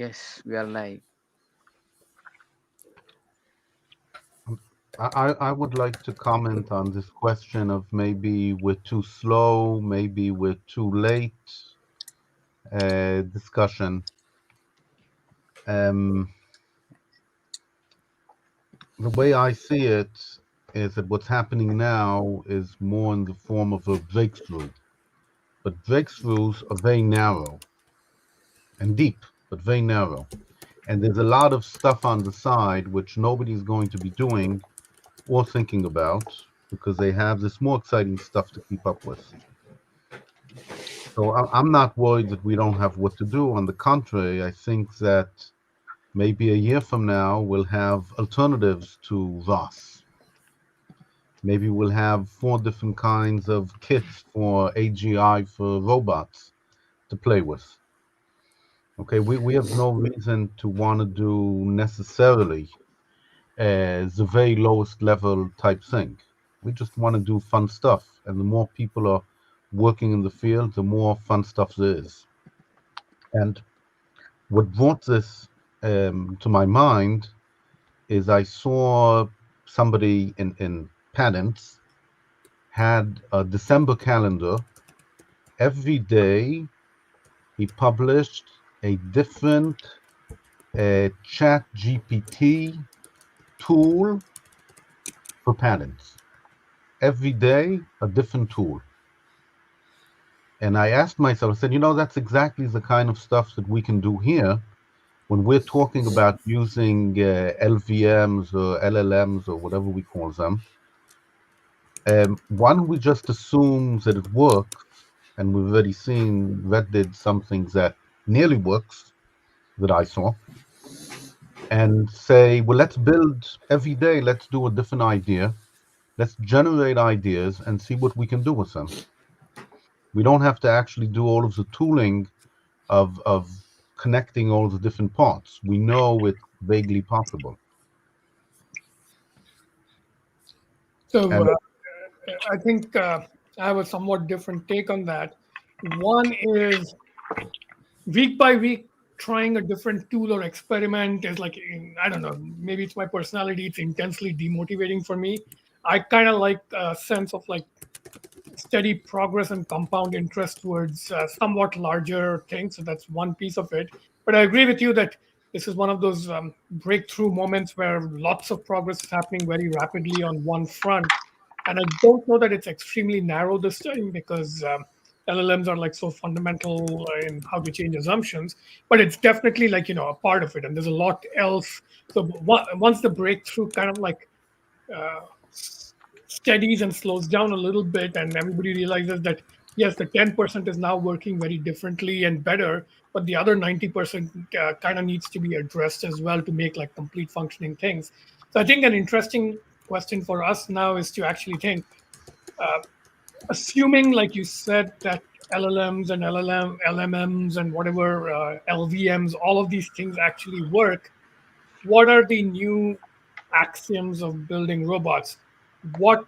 Yes, we are live. I would like to comment on this question of maybe we're too slow, maybe we're too late discussion. Um, the way I see it is that what's happening now is more in the form of a breakthrough, but breakthroughs are very narrow and deep, but very narrow. And there's a lot of stuff on the side which nobody's going to be doing or thinking about because they have this more exciting stuff to keep up with. So I'm not worried that we don't have what to do. On the contrary, I think that maybe a year from now we'll have alternatives to Voss. Maybe we'll have 4 different kinds of kits for AGI for robots to play with. Okay, we have no reason to want to do necessarily the very lowest level type thing. We just want to do fun stuff. And the more people are working in the field, the more fun stuff there is. And what brought this to my mind is I saw somebody in patents had a December calendar. Every day he published a different chat GPT tool for patents. Every day, a different tool. And I asked myself, I said, that's exactly the kind of stuff that we can do here when we're talking about using LVMs or LLMs or whatever we call them. One, we just assume that it works, and we've already seen Red did something that nearly works that I saw, and say, well, let's build every day, let's do a different idea, let's generate ideas and see what we can do with them. We don't have to actually do all of the tooling of connecting all the different parts. We know it's vaguely possible. So And I think I have a somewhat different take on that. One is week by week trying a different tool or experiment is like, I don't know, maybe it's my personality, it's intensely demotivating for me. I kind of like a sense of like steady progress and compound interest towards somewhat larger things. So that's one piece of it. But I agree with you that this is one of those breakthrough moments where lots of progress is happening very rapidly on one front. And I don't know that it's extremely narrow this time because LLMs are like so fundamental in how to change assumptions, but it's definitely like, a part of it. And there's a lot else. So once the breakthrough kind of like uh, steadies and slows down a little bit, and everybody realizes that yes, the 10% is now working very differently and better, but the other 90% kind of needs to be addressed as well to make like complete functioning things. So I think an interesting question for us now is to actually think, uh, assuming like you said that LLMs and LMMs and whatever LVMs, all of these things actually work, what are the new axioms of building robots? What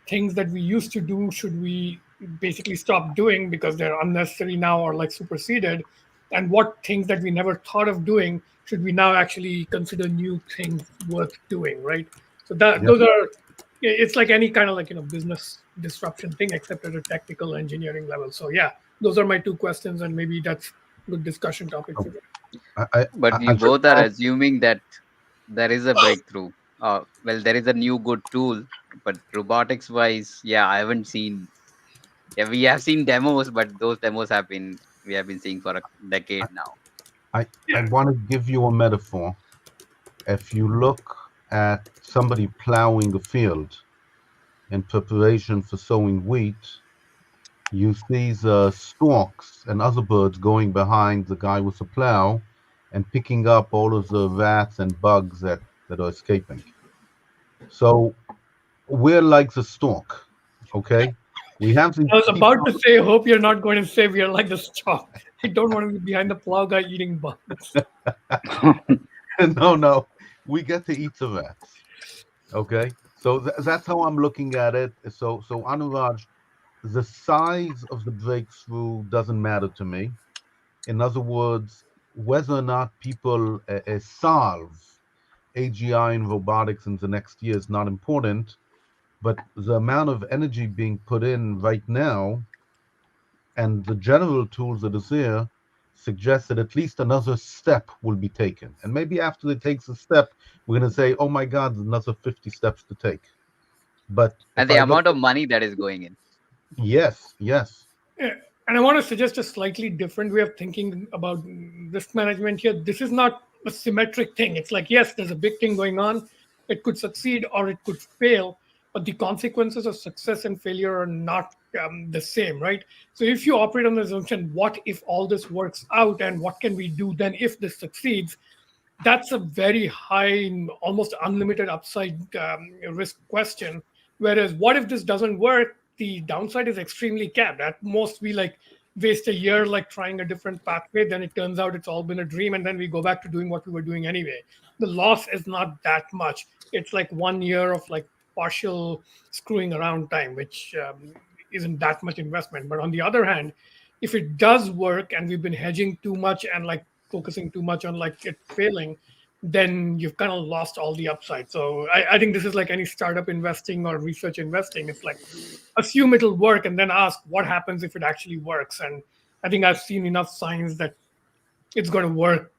things that we used to do should we basically stop doing because they're unnecessary now or like superseded? And what things that we never thought of doing should we now actually consider new things worth doing, right? So that yeah, those are, it's like any kind of like business disruption thing except at a technical engineering level. So yeah, those are my two questions, and maybe that's a good discussion topic for so you. But I you just both are asked, assuming that there is a breakthrough. Well, there is a new good tool, but robotics wise, yeah, I haven't seen. Yeah, we have seen demos, but those demos have been we have been seeing for a decade now. I want to give you a metaphor. If you look at somebody plowing a field in preparation for sowing wheat, you see the storks and other birds going behind the guy with the plow and picking up all of the rats and bugs that are escaping. So we're like the stork, okay? We have these I was about people. to say, hope you're not going to say we are like the stock. I don't want to be behind the plow guy eating bugs. No, no, we get to eat the rats, okay? So that's how I'm looking at it. So Anuraj, the size of the breakthrough doesn't matter to me. In other words, whether or not people solve AGI and robotics in the next year is not important, but the amount of energy being put in right now and the general tools that is there suggests that at least another step will be taken. And maybe after it takes a step, we're going to say, oh my God, there's another 50 steps to take. But And if the I look amount of at, money that is going in. yes, yes, Yeah. And I want to suggest a slightly different way of thinking about risk management here. This is not a symmetric thing. It's like, yes, there's a big thing going on. It could succeed or it could fail, but the consequences of success and failure are not the same, right? So if you operate on the assumption, what if all this works out and what can we do then if this succeeds? That's a very high, almost unlimited upside risk question. Whereas, what if this doesn't work? The downside is extremely capped. At most, we like waste a year like trying a different pathway. Then it turns out it's all been a dream, and then we go back to doing what we were doing anyway. The loss is not that much. It's like 1 year of like partial screwing around time, which isn't that much investment. But on the other hand, if it does work and we've been hedging too much and like focusing too much on like it failing, then you've kind of lost all the upside. So I think this is like any startup investing or research investing. It's like assume it'll work and then ask what happens if it actually works. And I think I've seen enough signs that it's going to work.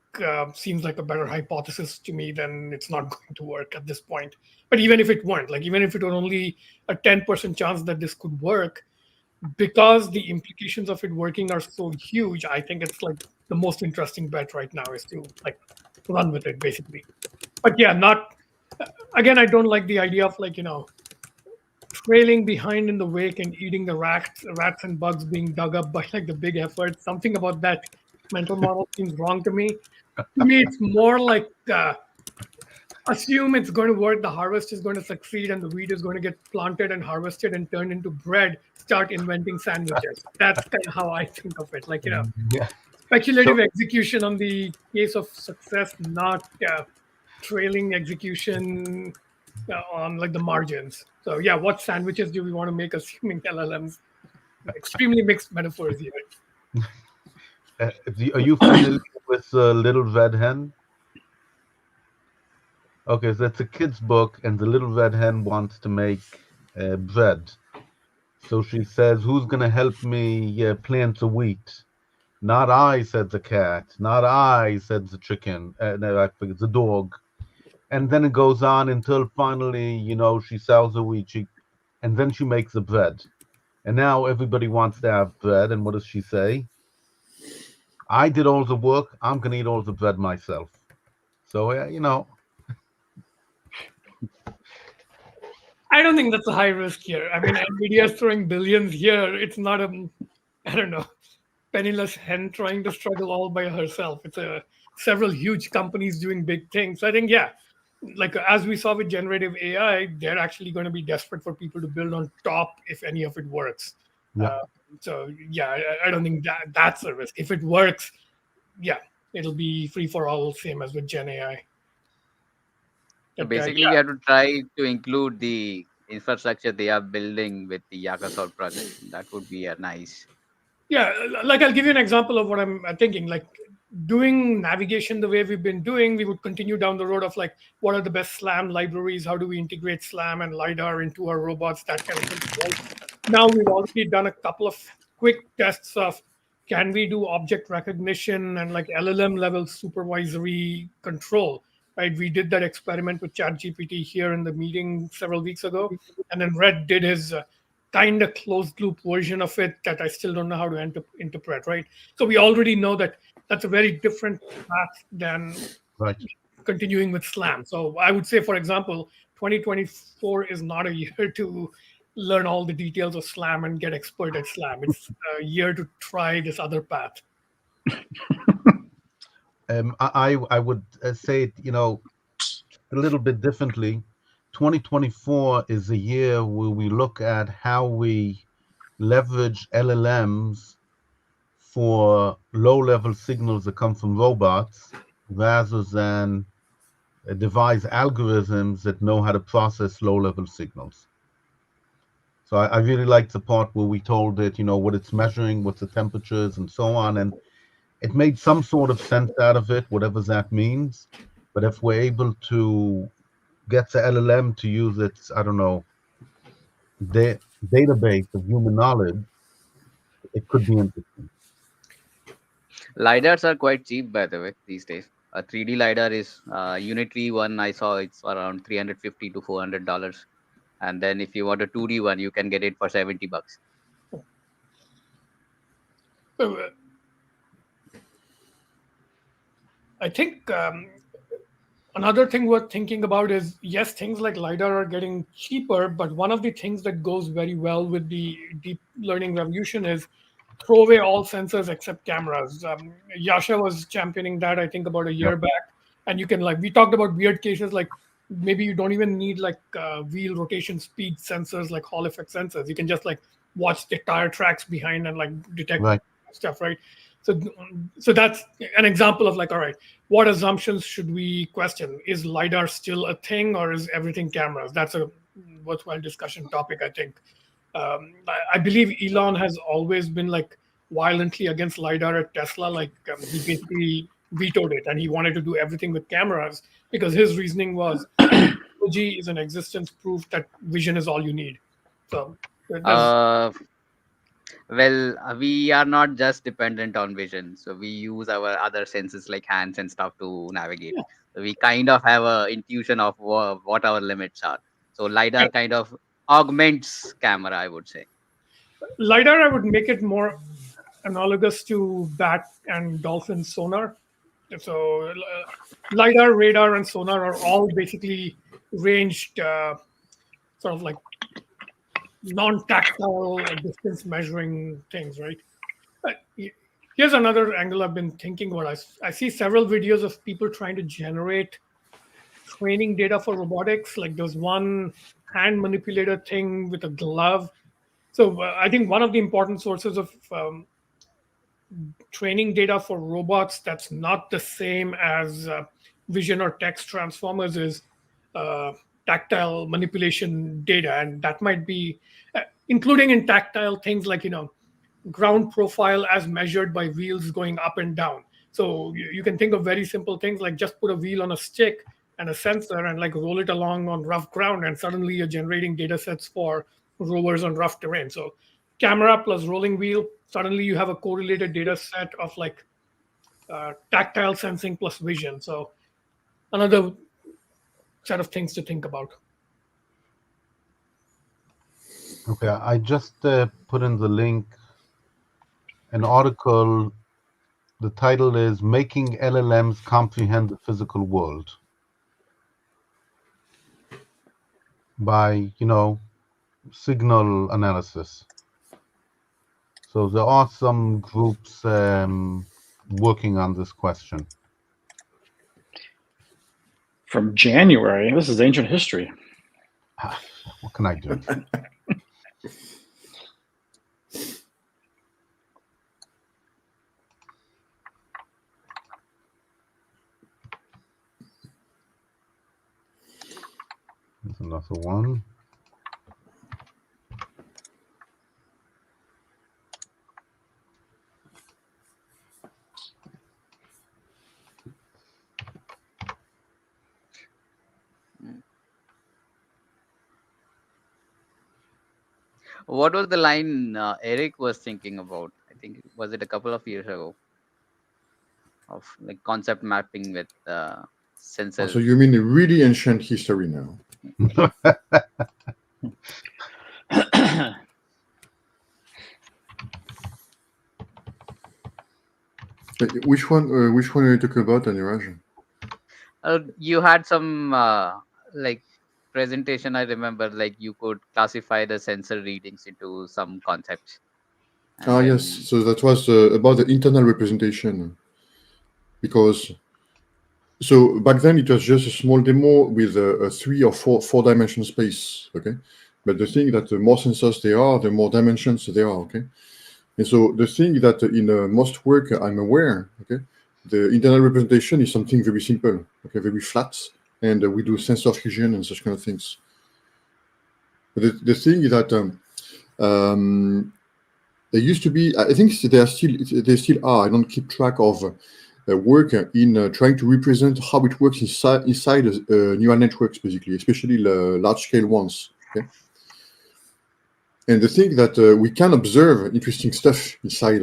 Seems like a better hypothesis to me than it's not going to work at this point. But even if it weren't, like even if it were only a 10% chance that this could work, because the implications of it working are so huge, I think it's like the most interesting bet right now is to like run with it basically. But yeah, not again, I don't like the idea of like, trailing behind in the wake and eating the rats and bugs being dug up by like the big effort. Something about that mental model seems wrong to me. To me, it's more like assume it's going to work, the harvest is going to succeed, and the wheat is going to get planted and harvested and turned into bread. Start inventing sandwiches. That's kind of how I think of it. Like, yeah. speculative So execution on the case of success, not trailing execution on like the margins. So yeah, what sandwiches do we want to make assuming LLMs? Extremely mixed metaphors here. are you familiar with Little Red Hen? Okay, so that's a kid's book, and the little red hen wants to make bread. So she says, "Who's gonna help me plant the wheat?" "Not I," said the cat. "Not I," said the chicken. No, I forget the dog. And then it goes on until finally, she sells the wheat, and then she makes the bread. And now everybody wants to have bread. And what does she say? "I did all the work. I'm gonna eat all the bread myself." So I don't think that's a high risk here. I mean, Nvidia is throwing billions here. It's not a, I don't know, penniless hen trying to struggle all by herself. It's a several huge companies doing big things. So I think, yeah, like as we saw with generative AI, they're actually going to be desperate for people to build on top if any of it works. yeah. Uh, so yeah, I don't think that's a risk. If it works, yeah, it'll be free for all, same as with Gen AI. So But basically, we have to try to include the infrastructure they are building with the YaRG project. That would be a nice. yeah, like I'll give you an example of what I'm thinking. Like doing navigation the way we've been doing, we would continue down the road of like, what are the best SLAM libraries? How do we integrate SLAM and LiDAR into our robots? That kind of thing. Right? Now we've already done a couple of quick tests of can we do object recognition and like LLM level supervisory control. Right? We did that experiment with ChatGPT here in the meeting several weeks ago, and then Red did his kind of closed loop version of it that I still don't know how to interpret, right? So we already know that that's a very different path than Right. continuing with SLAM. So I would say, for example, 2024 is not a year to learn all the details of SLAM and get expert at SLAM. It's a year to try this other path. I would say it, a little bit differently. 2024 is a year where we look at how we leverage LLMs for low-level signals that come from robots rather than devise algorithms that know how to process low-level signals. So I really like the part where we told it, what it's measuring, what's the temperatures, and so on. And it made some sort of sense out of it, whatever that means. But if we're able to get the LLM to use its, I don't know, database of human knowledge, it could be interesting. LiDARs are quite cheap, by the way, these days. A 3D LiDAR is unitary one. I saw it's around $350 to $400, and then if you want a 2D one, you can get it for $70. Uh, I think another thing worth thinking about is, yes, things like LiDAR are getting cheaper, but one of the things that goes very well with the deep learning revolution is throw away all sensors except cameras. Yasha was championing that, I think, about a Yep. year back. And you can, like, we talked about weird cases like maybe you don't even need like wheel rotation speed sensors like Hall effect sensors. You can just like watch the tire tracks behind and like detect Right. stuff, right? So, so that's an example of like, all right, what assumptions should we question? Is LiDAR still a thing or is everything cameras? That's a worthwhile discussion topic, I think. I believe Elon has always been like violently against LiDAR at Tesla. Like he basically vetoed it and he wanted to do everything with cameras because his reasoning was technology is an existence proof that vision is all you need. So there's Uh, well, we are not just dependent on vision, so we use our other senses like hands and stuff to navigate. So we kind of have a intuition of what our limits are. So LiDAR kind of augments camera, I would say. LiDAR, I would make it more analogous to bat and dolphin sonar. So LiDAR, radar, and sonar are all basically ranged, sort of like non-tactile distance measuring things, right? Uh, Here's another angle I've been thinking about. I see several videos of people trying to generate training data for robotics. Like there's one hand manipulator thing with a glove. So I think one of the important sources of training data for robots that's not the same as vision or text transformers is uh, tactile manipulation data, and that might be including in tactile things like ground profile as measured by wheels going up and down. So you can think of very simple things like just put a wheel on a stick and a sensor and like roll it along on rough ground, and suddenly you're generating data sets for rovers on rough terrain. So camera plus rolling wheel, suddenly you have a correlated data set of like tactile sensing plus vision. So another set of things to think about. Okay, I just put in the link an article. The title is Making LLMs Comprehend the Physical World by, Signal Analysis. So there are some groups working on this question. From January. This is ancient history. What can I do? There's another one. What was the line Eric was thinking about? I think was it a couple of years ago of like concept mapping with sensors. So you mean a really ancient history now? Which one? Which one are you talking about, YaRG? You had some like presentation. I remember like you could classify the sensor readings into some concepts. And Yes. So that was about the internal representation. Because so back then it was just a small demo with a 3 or 4 dimension space. Okay, but the thing that the more sensors there are, the more dimensions there are. Okay, and so the thing that in most work I'm aware. Okay, the internal representation is something very simple. Okay, very flat, and we do sensor fusion and such kind of things. But the thing is that there used to be, I think they still are. I don't keep track of work in trying to represent how it works inside neural networks, basically, especially the large-scale ones. Okay? And the thing that we can observe interesting stuff inside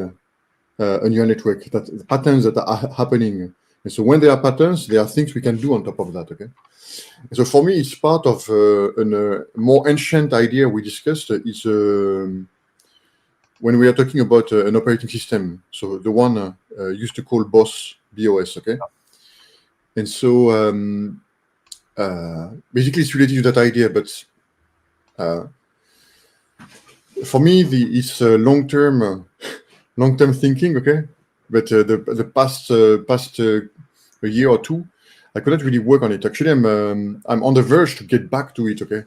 a neural network, that the patterns that are happening. And so when there are patterns, there are things we can do on top of that. Okay. So for me, it's part of a more ancient idea we discussed. Is when we are talking about an operating system. So the one used to call BOS. Okay. And so basically, it's related to that idea, but for me, it's long-term thinking. Okay. But the past a year or two, I couldn't really work on it. Actually, I'm on the verge to get back to it. Okay,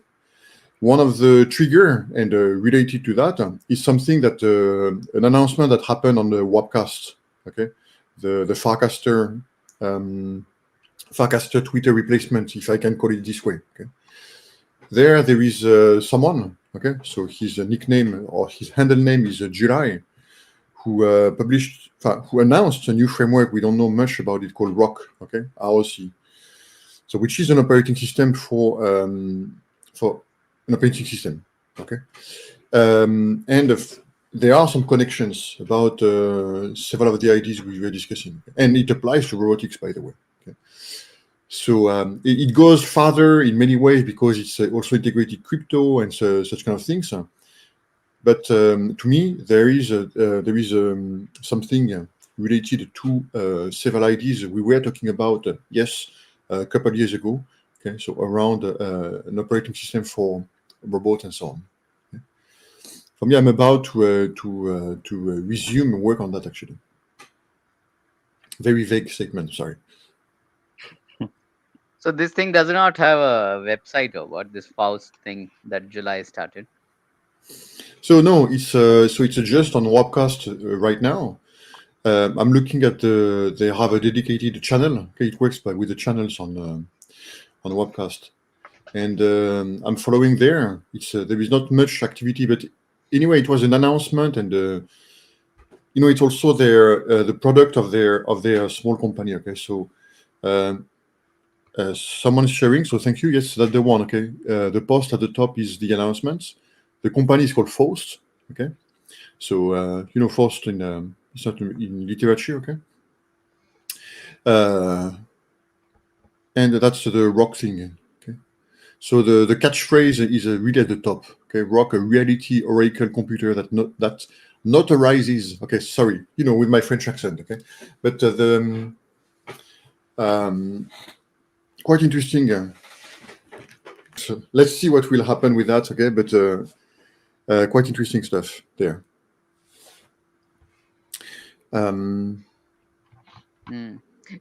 one of the trigger and related to that is something that an announcement that happened on the webcast. Okay, the Farcaster Twitter replacement, if I can call it this way. Okay, there is someone. Okay, so his nickname or his handle name is July, who announced a new framework. We don't know much about it, called ROC. Okay, ROC. So, which is an operating system for an operating system. Okay, and there are some connections about several of the ideas we were discussing, and it applies to robotics, by the way. Okay. So it goes further in many ways because it's also integrated crypto and such kind of things. But to me, there is something related to several ideas we were talking about. Yes. A couple of years ago, okay, so around an operating system for robots and so on. Okay. For me, I'm about to resume work on that. Actually, very vague statement. Sorry. So this thing does not have a website or what? This Faust thing that July started. So no, it's just on Webcast right now. I'm looking at they have a dedicated channel. Okay, it works with the channels on Webcast, and I'm following there. There is not much activity, but anyway, it was an announcement, and it's also the product of their small company. Okay, so someone's sharing. So thank you. Yes, that's the one. Okay, the post at the top is the announcements. The company is called Faust. Okay, so Faust it's not in literature. Okay. And that's the ROC thing. Okay, so the catchphrase is really at the top. Okay, ROC, a reality oracle computer that notarizes. Okay, sorry, with my French accent. Okay, but quite interesting. So let's see what will happen with that. Okay, but quite interesting stuff there.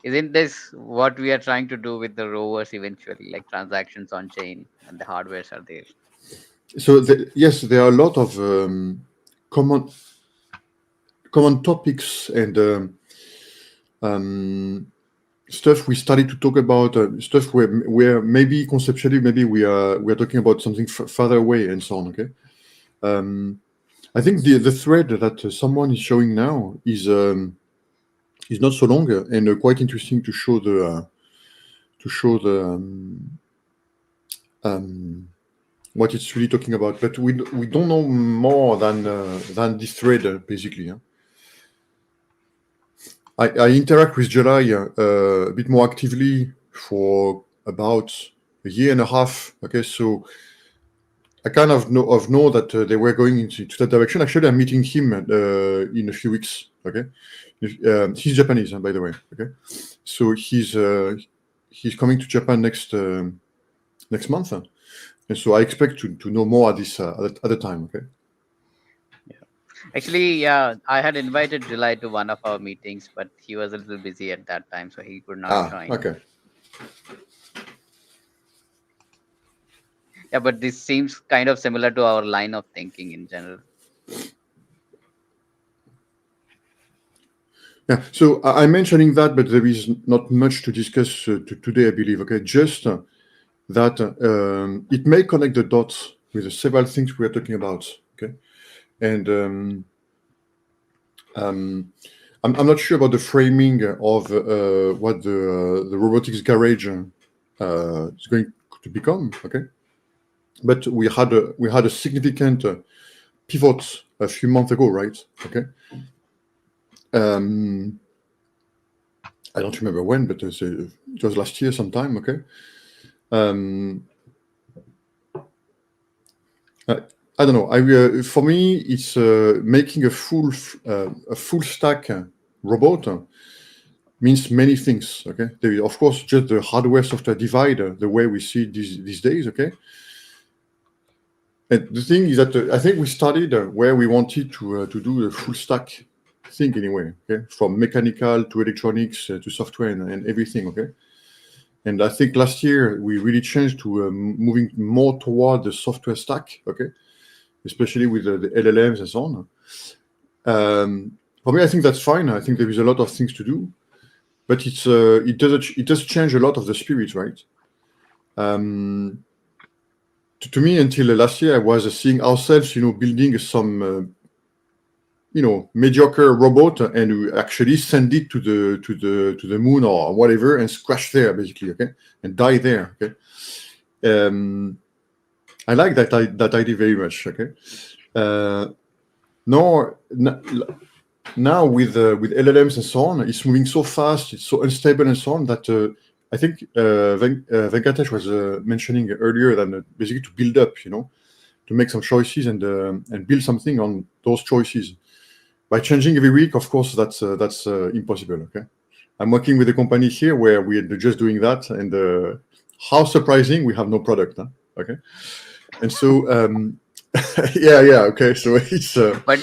Isn't this what we are trying to do with the rovers eventually, like transactions on chain and the hardwares are there? So yes, there are a lot of common topics and stuff we started to talk about, stuff where maybe conceptually maybe we are talking about something further away and so on. Okay, I think the thread that someone is showing now is not so long and quite interesting to show what it's really talking about. But we don't know more than this thread basically. I interact with July a bit more actively for about a year and a half. Okay, so I kind of know that they were going into that direction. Actually, I'm meeting him in a few weeks. Okay, he's Japanese, by the way. Okay, so he's coming to Japan next month, and so I expect to know more at the time. Okay. Actually, yeah, I had invited July to one of our meetings, but he was a little busy at that time, so he could not join. Okay. Yeah, but this seems kind of similar to our line of thinking in general. Yeah, so I'm mentioning that, but there is not much to discuss today, I believe. Okay, just that it may connect the dots with the several things we are talking about. Okay, and I'm not sure about the framing of what the robotics garage is going to become. Okay, but we had a significant pivot a few months ago, right? Okay. I don't remember when, but it was last year sometime. Okay. I don't know. For me, it's making a full stack robot means many things. Okay, of course, just the hardware software divide, the way we see these days. Okay, and the thing is that I think we started where we wanted to do the full stack thing anyway. Okay, from mechanical to electronics to software and everything. Okay. And I think last year we really changed to moving more toward the software stack. Okay. Especially with the LLMs and so on. For me, I think that's fine. I think there is a lot of things to do, but it does change a lot of the spirit, right? To me, until last year, I was seeing ourselves, building some, mediocre robot, and we actually send it to the moon or whatever and crash there, basically, okay, and die there, okay. I like that idea very much, okay. Now with LLMs and so on, it's moving so fast, it's so unstable and so on that I think Venkatesh was mentioning earlier that basically to build up, to make some choices and build something on those choices. By changing every week, of course, that's impossible. Okay, I'm working with a company here where we're just doing that, and how surprising, we have no product. Huh? Okay, and so. Yeah. Okay, so it's. But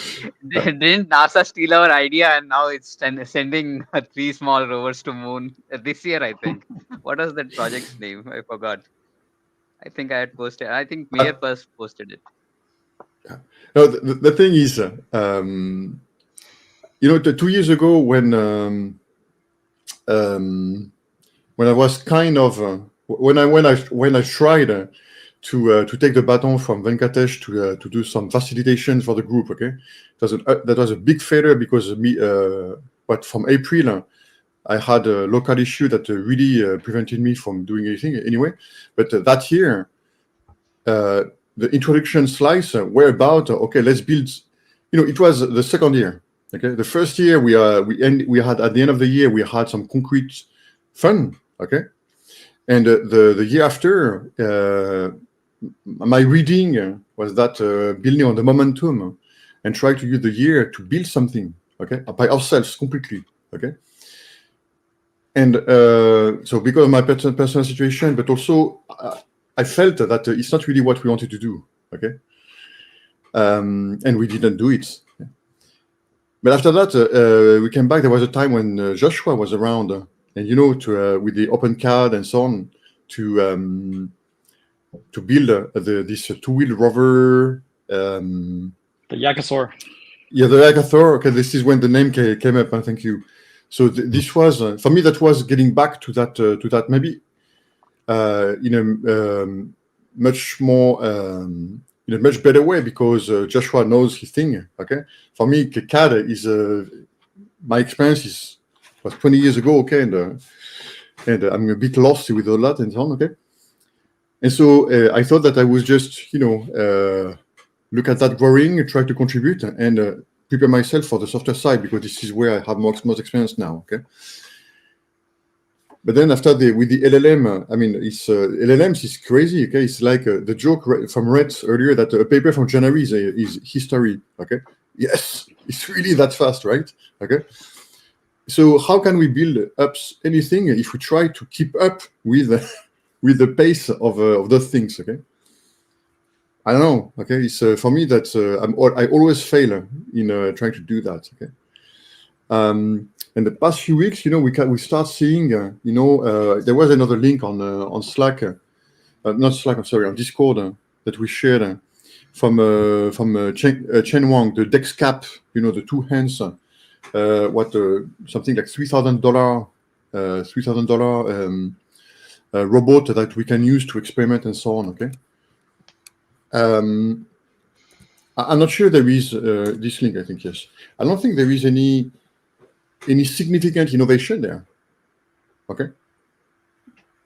didn't NASA steal our idea and now it's sending 3 small rovers to moon this year? I think. What was that project's name? I forgot. I think I had posted. I think Mayor first posted it. No, the thing is, 2 years ago when I was kind of when I tried. To take the baton from Venkatesh to do some facilitation for the group, okay, that was a big failure because but from April I had a local issue that really prevented me from doing anything anyway. But that year, the introduction slides were about okay, let's build. It was the second year. Okay, the first year we had at the end of the year we had some concrete fun. Okay, and the year after. My reading was that building on the momentum and try to use the year to build something, okay, by ourselves completely, okay. And so because of my personal situation, but also I felt that it's not really what we wanted to do, okay, and we didn't do it. But after that, we came back. There was a time when Joshua was around, and with the OpenCAD and so on to build this two-wheel rover. The Yakasaur. Yeah, the Yakasaur. Okay, this is when the name came up. Thank you. So this was for me. That was getting back to that maybe much more in a much better way because Joshua knows his thing. Okay, for me, CAD is my experience was 20 years ago. Okay, and I'm a bit lost with all that and so on. Okay. And so I thought that I was just, look at that drawing, try to contribute, and prepare myself for the software side because this is where I have most experience now. Okay. But then after with the LLM, it's LLMs is crazy. Okay, it's like the joke from Rhett earlier that a paper from January is history. Okay. Yes, it's really that fast, right? Okay. So how can we build up anything if we try to keep up with with the pace of those things, okay? I don't know, okay? It's for me that I always fail in trying to do that, okay? In the past few weeks, we start seeing, there was another link on Slack, not Slack, I'm sorry, on Discord that we shared from Chen Wang, the Dex Cap, the two hands, something like $3,000 robot that we can use to experiment and so on. Okay. I'm not sure there is this link. I think yes. I don't think there is any significant innovation there. Okay.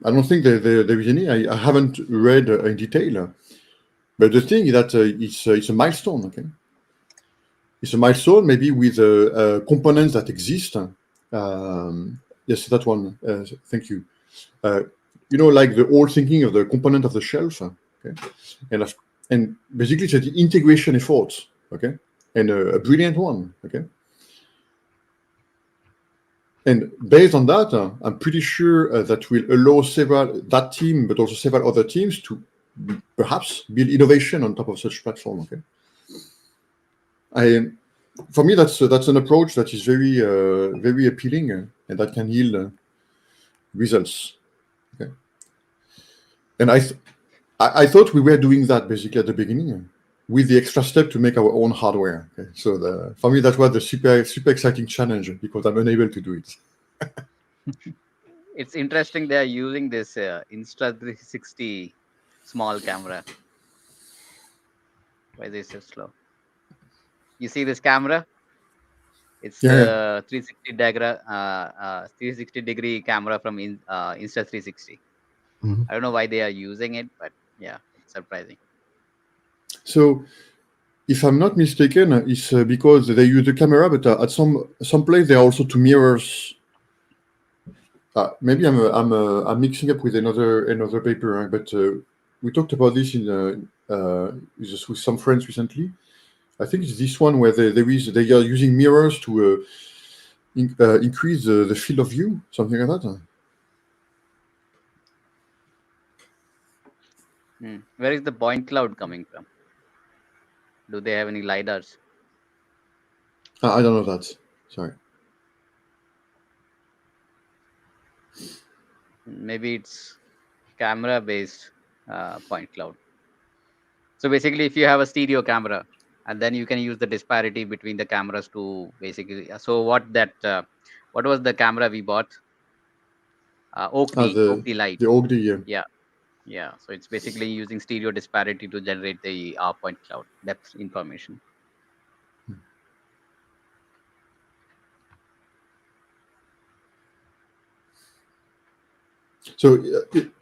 I don't think there is any. I haven't read in detail. But the thing is that it's a milestone. Okay. It's a milestone, maybe with components that exist. Yes, that one. Thank you. Like the old thinking of the component of the shelf. Okay. And basically it's an integration effort. Okay. And a brilliant one. Okay. And based on that, I'm pretty sure that will allow that team, but also several other teams to perhaps build innovation on top of such platform. Okay. For me, that's an approach that is very very appealing and that can yield results. Okay. And I thought we were doing that basically at the beginning with the extra step to make our own hardware. Okay? So for me, that was the super exciting challenge because I'm unable to do it. It's interesting they are using this Insta360 small camera. Why is it so slow? You see this camera? It's Yeah. the 360 degree camera from Insta360. Mhm. I don't know why they are using it, but yeah, it's surprising. So if I'm not mistaken, it's because they use the camera, but at some place there are also two mirrors. Maybe I'm mixing up with another paper, but we talked about this with some friends recently. I think it's this one where they are using mirrors to increase the field of view, something like that. Where is the point cloud coming from? Do they have any lidars? I don't know that. Sorry. Maybe it's camera based point cloud. So basically, if you have a stereo camera, and then you can use the disparity between the cameras to basically. So what was the camera we bought? Oak D Light. The OGD. Yeah, yeah. So it's basically using stereo disparity to generate the point cloud depth information. So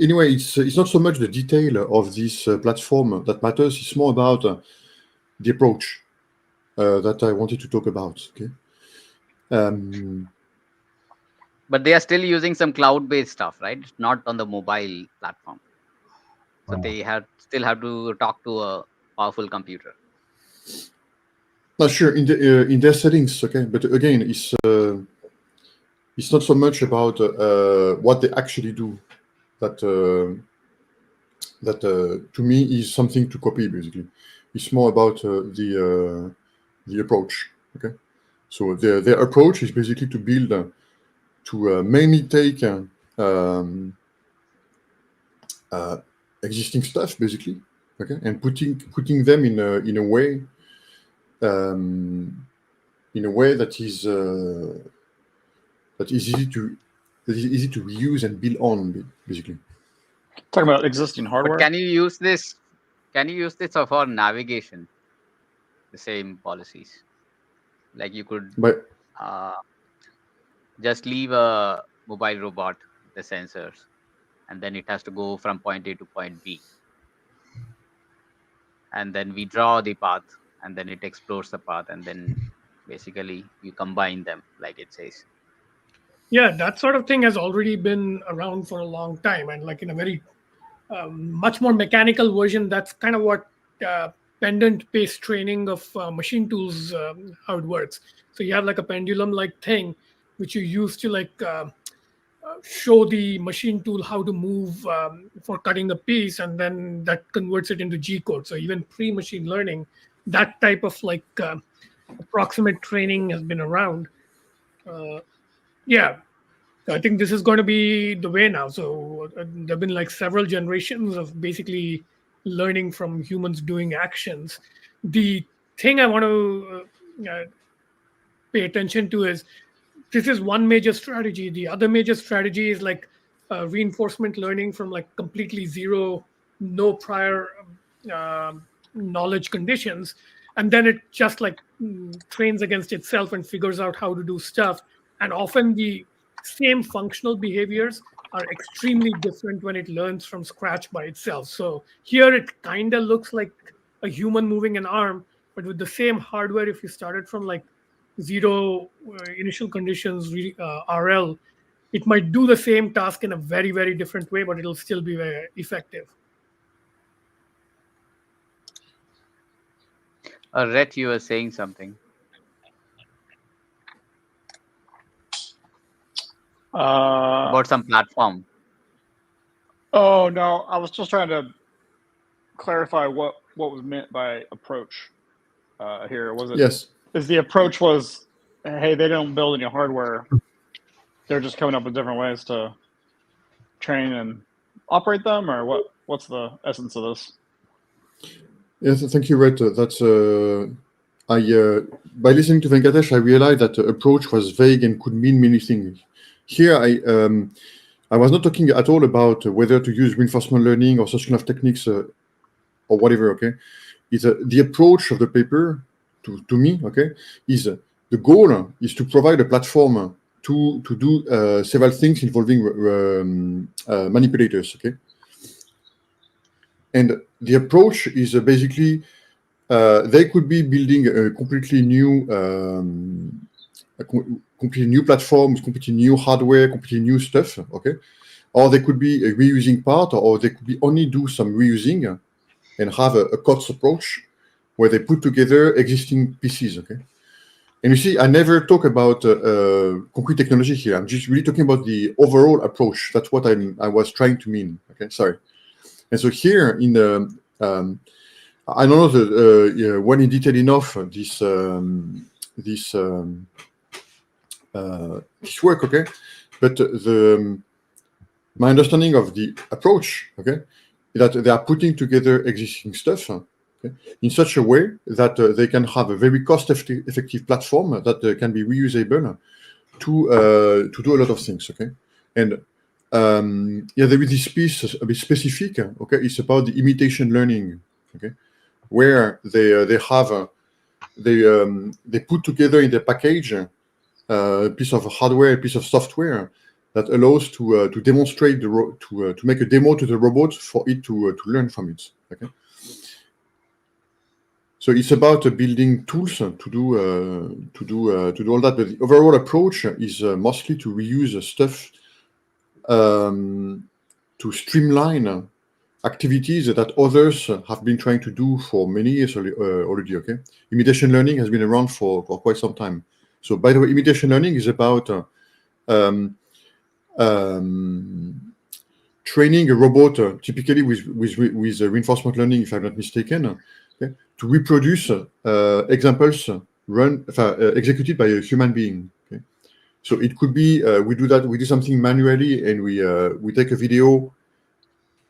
anyway, it's not so much the detail of this platform that matters. It's more about the approach that I wanted to talk about. Okay. But they are still using some cloud-based stuff, right? It's not on the mobile platform. So they still have to talk to a powerful computer. Not sure in their settings, okay. But again, it's not so much about what they actually do that to me is something to copy. Basically, it's more about the approach. Okay, so their approach is basically to build to mainly take existing stuff, basically, okay, and putting them in a way that is easy to reuse and build on, basically. Talking about existing hardware. But can you use this? Can you use this for navigation? The same policies, like you could just leave a mobile robot with the sensors, and then it has to go from point A to point B, and then we draw the path, and then it explores the path, and then basically you combine them, like it says. Yeah, that sort of thing has already been around for a long time, and like in a very much more mechanical version. That's kind of what pendant-based training of machine tools, how it works. So you have like a pendulum-like thing, which you use to like show the machine tool how to move for cutting a piece, and then that converts it into G code. So even pre-machine learning, that type of like approximate training has been around. Yeah, I think this is going to be the way now. So there have been like several generations of basically learning from humans doing actions. The thing I want to pay attention to is this is one major strategy. The other major strategy is like reinforcement learning from like completely zero, no prior knowledge conditions. and then it just like trains against itself and figures out how to do stuff. And often the same functional behaviors are extremely different when it learns from scratch by itself. So here it kind of looks like a human moving an arm, but with the same hardware, if you started from like zero initial conditions RL, it might do the same task in a very, very different way, but it'll still be very effective. Rhett, you were saying something. About some platform. Oh no, I was just trying to clarify what was meant by approach here. Was it? Yes. Is the approach was, hey, they don't build any hardware. They're just coming up with different ways to train and operate them, or what? What's the essence of this? Yes, thank you, Rhett. That's by listening to Venkatesh, I realized that the approach was vague and could mean many things. Here, I was not talking at all about whether to use reinforcement learning or such kind of techniques or whatever. Okay, is the approach of the paper to me. Okay, is the goal is to provide a platform to do several things involving manipulators. Okay, and the approach is basically they could be building a completely new platform with completely new hardware, completely new stuff, okay? Or they could be reusing part, or they could be only do some reusing and have a COTS approach where they put together existing PCs, okay? And you see, I never talk about concrete technology here. I'm just really talking about the overall approach. That's what I was trying to mean, okay? Sorry. And so here in the, I don't know when in detail enough this work, okay? But my understanding of the approach, okay, is that they are putting together existing stuff, okay, in such a way that they can have a very cost-effective platform that can be reusable to do a lot of things, okay? And there is this piece a bit specific, okay? It's about the imitation learning, okay, where they put together in the package a piece of hardware, a piece of software that allows to demonstrate to make a demo to the robot for it to learn from it. Okay. So it's about building tools to do all that, but the overall approach is mostly to reuse stuff to streamline activities that others have been trying to do for many years already. Okay, imitation learning has been around for quite some time. So, by the way, imitation learning is about training a robot, typically with reinforcement learning, if I'm not mistaken, okay, to reproduce examples executed by a human being. Okay, so it could be we do something manually, and we take a video,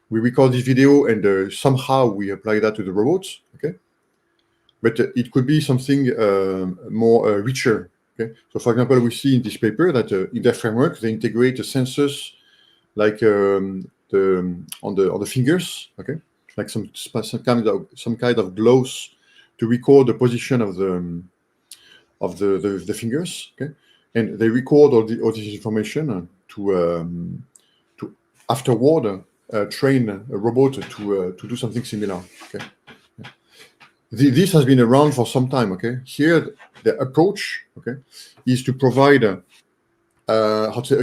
we record this video, and somehow we apply that to the robots. Okay, but it could be something more richer. Okay, so for example, we see in this paper that in their framework they integrate sensors like on the fingers, okay, like some kind of gloves to record the position of the fingers, okay, and they record all this information to afterward train a robot to do something similar. Okay. This has been around for some time. Okay, here the approach, okay, is to provide a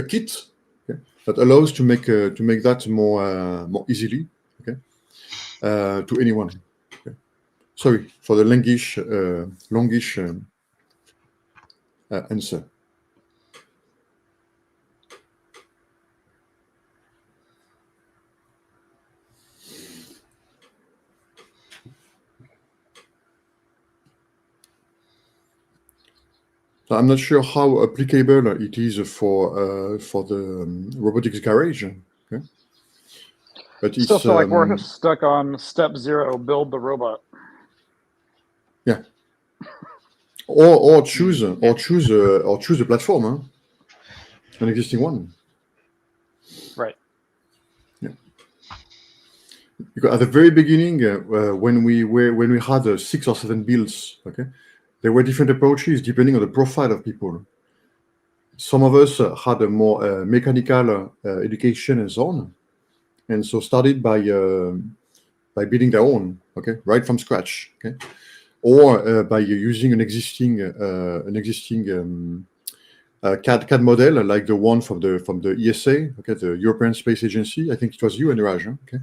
kit, okay, that allows to make that more easily, okay, to anyone. Okay. Sorry for the longish answer. So I'm not sure how applicable it is for the robotics garage. Okay? But Still it's feel like we're stuck on step 0, build the robot. Yeah. Or choose a platform, huh? An existing one. Right. Yeah. because at the very beginning, when we had 6 or 7 builds, okay, there were different approaches depending on the profile of people. Some of us had a more mechanical education and so on, and so started by building their own, okay, right from scratch, okay, or by using an existing CAD model like the one from the ESA, okay, the European Space Agency. I think it was you and Raj, okay,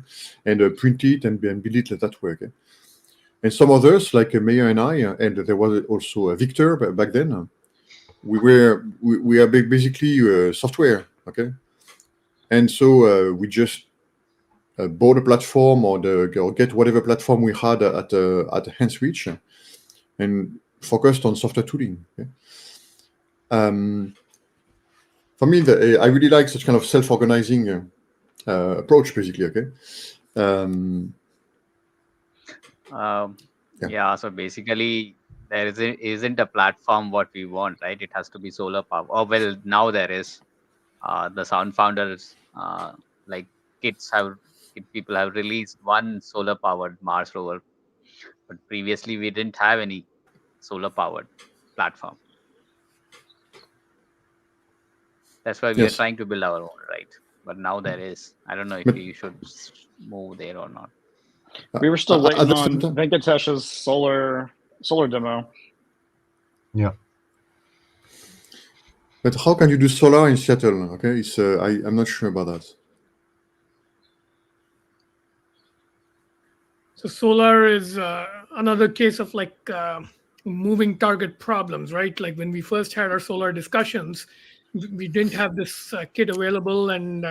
and print it and build it that way, okay. And some others like Meyer and I, and there was also Victor back then. We are basically software, okay, and so we just bought a platform or get whatever platform we had at hand's reach, and focused on software tooling. Okay? For me, I really like such kind of self-organizing approach, basically. Okay. Yeah. So basically, isn't a platform what we want, right? It has to be solar power. Oh well, now there is. The sound founders, like people have released one solar powered Mars rover, but previously we didn't have any solar powered platform. That's why we are Yes. trying to build our own, right? But now there is. I don't know if we should move there or not. We were still At waiting the same on time- Venkatesh's solar demo. Yeah. But how can you do solar in Seattle? Okay, it's I'm not sure about that. So solar is another case of like moving target problems, right? Like when we first had our solar discussions, we didn't have this kit available, and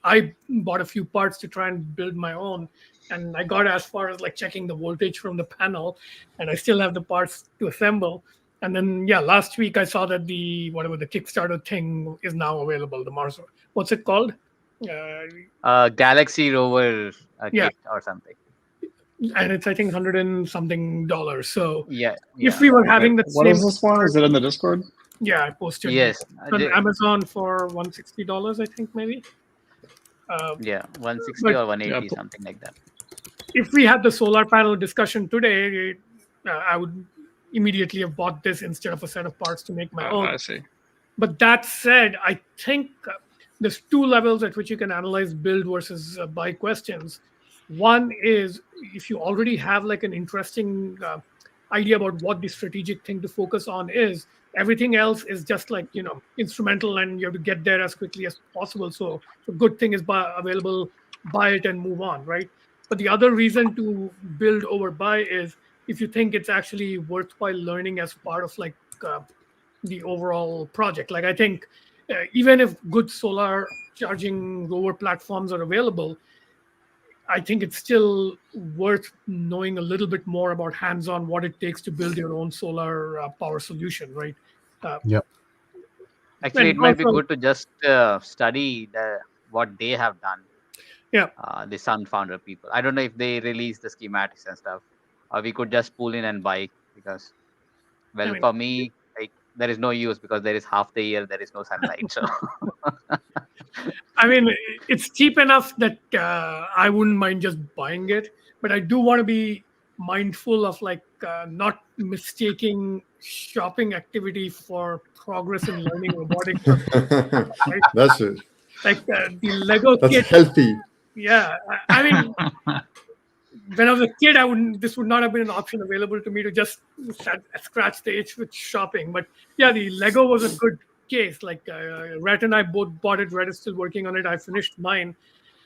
I bought a few parts to try and build my own. And I got as far as like checking the voltage from the panel, and I still have the parts to assemble. And then yeah, last week I saw that the Kickstarter thing is now available. The Mars, what's it called? Galaxy rover Yeah. kit or something. And it's I think $100 and something. So Yeah. if we were having the What same, is this one? Is it in the Discord? yeah, I posted. Yes. It's on Amazon for $160, I think maybe. Yeah, 160 but- or 180, Yeah. something like that. If we had the solar panel discussion today, I would immediately have bought this instead of a set of parts to make my own. I see. But that said, I think there's two levels at which you can analyze build versus buy questions. One is if you already have like an interesting idea about what the strategic thing to focus on is, everything else is just like, instrumental, and you have to get there as quickly as possible. So good thing is available, buy it and move on, right? But the other reason to build over buy is if you think it's actually worthwhile learning as part of like the overall project. Like I think even if good solar charging rover platforms are available, I think it's still worth knowing a little bit more about hands-on what it takes to build your own solar power solution, right? Actually, it And might be also- good to just study what they have done. Yeah. The Sun Founder people. I don't know if they release the schematics and stuff, or we could just pull in and buy, because, well, I mean- for me, like there is no use because there is half the year there is no sunlight. So I mean, it's cheap enough that I wouldn't mind just buying it, but I do want to be mindful of like not mistaking shopping activity for progress in learning robotics. Right? That's it. Like the Lego That's kit. healthy. Yeah, I mean, when I was a kid, this would not have been an option available to me to just scratch the itch with shopping. But yeah, the Lego was a good case. Like Rhett and I both bought it. Rhett is still working on it. I finished mine,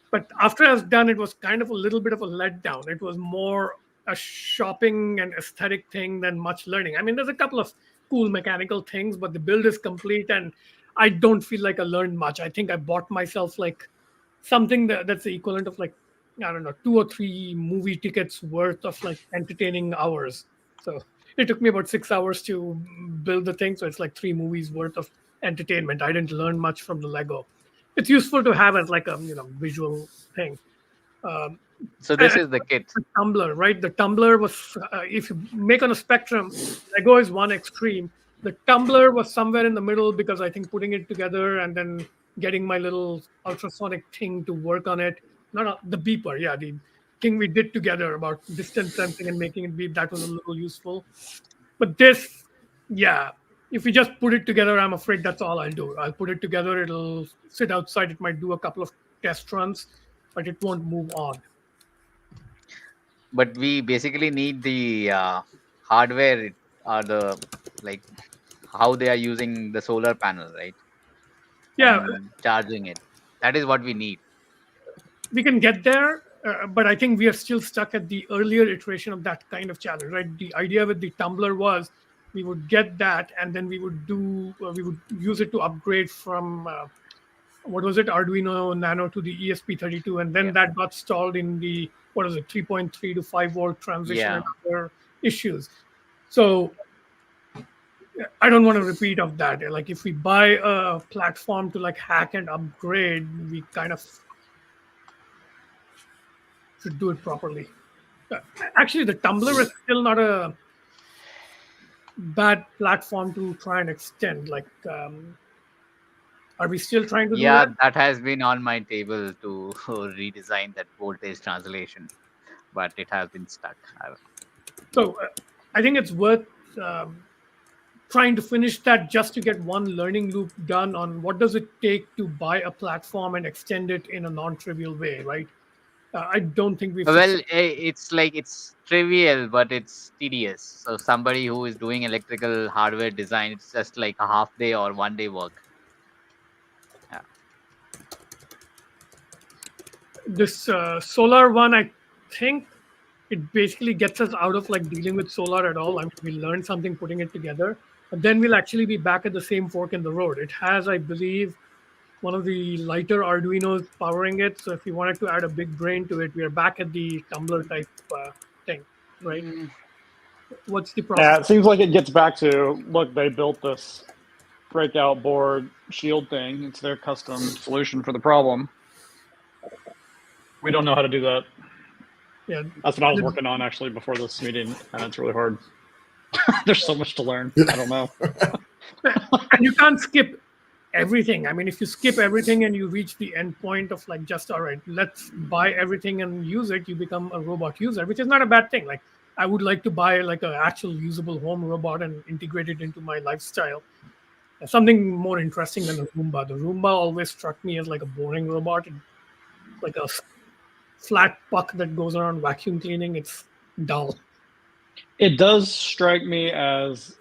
but after I was done, it was kind of a little bit of a letdown. It was more a shopping and aesthetic thing than much learning. I mean, there's a couple of cool mechanical things, but the build is complete, and I don't feel like I learned much. I think I bought myself like something that's the equivalent of like, I don't know, 2 or 3 movie tickets worth of like entertaining hours. So it took me about 6 hours to build the thing. So it's like 3 movies worth of entertainment. I didn't learn much from the Lego. It's useful to have as like a visual thing. so this is the kit. The tumbler, right? The tumbler was, if you make on a spectrum, Lego is one extreme. The tumbler was somewhere in the middle because I think putting it together and then getting my little ultrasonic thing to work on it. No, the beeper. Yeah, thing we did together about distance sensing and making it beep, that was a little useful. But this, yeah, if we just put it together, I'm afraid that's all I'll do. I'll put it together, it'll sit outside, it might do a couple of test runs, but it won't move on. But we basically need the hardware or the like how they are using the solar panel, right? Yeah, And charging it. That is what we need. we can get there, but I think we are still stuck at the earlier iteration of that kind of challenge, right? The idea with the tumbler was we would get that, and then we would use it to upgrade from what was it, Arduino Nano to the ESP32, and then Yeah. that got stalled in the 3.3 to 5 volt transition Yeah. and other issues. So I don't want to repeat of that. Like if we buy a platform to like hack and upgrade, we kind of should do it properly. Uh, Actually, the Tumblr is still not a bad platform to try and extend. Like, are we still trying to do Yeah, that? that has been on my table to redesign that voltage translation, but it has been stuck. So I think it's worth trying to finish that just to get one learning loop done on what does it take to buy a platform and extend it in a non-trivial way, right? I don't think we've Well, succeeded. it's like it's trivial, but it's tedious. So somebody who is doing electrical hardware design, it's just like a half day or 1 day work. Yeah. This solar one, I think it basically gets us out of like dealing with solar at all. I mean, we learned something putting it together, but then we'll actually be back at the same fork in the road. It has, I believe, one of the lighter Arduinos powering it. So if you wanted to add a big brain to it, we are back at the tumbler type thing, right? Mm, What's the Yeah, process? it seems like it gets back to look, they built this breakout board shield thing. It's their custom solution for the problem. We don't know how to do that. Yeah, That's what I was working on actually before this meeting, and it's really hard. There's so much to learn. I don't know. and you can't skip everything. I mean, if you skip everything and you reach the end point of like just all right, let's buy everything and use it, you become a robot user, which is not a bad thing. Like I would like to buy like an actual usable home robot and integrate it into my lifestyle. Something more interesting than a Roomba. The Roomba always struck me as like a boring robot, like a flat puck that goes around vacuum cleaning. It's dull. It does strike me as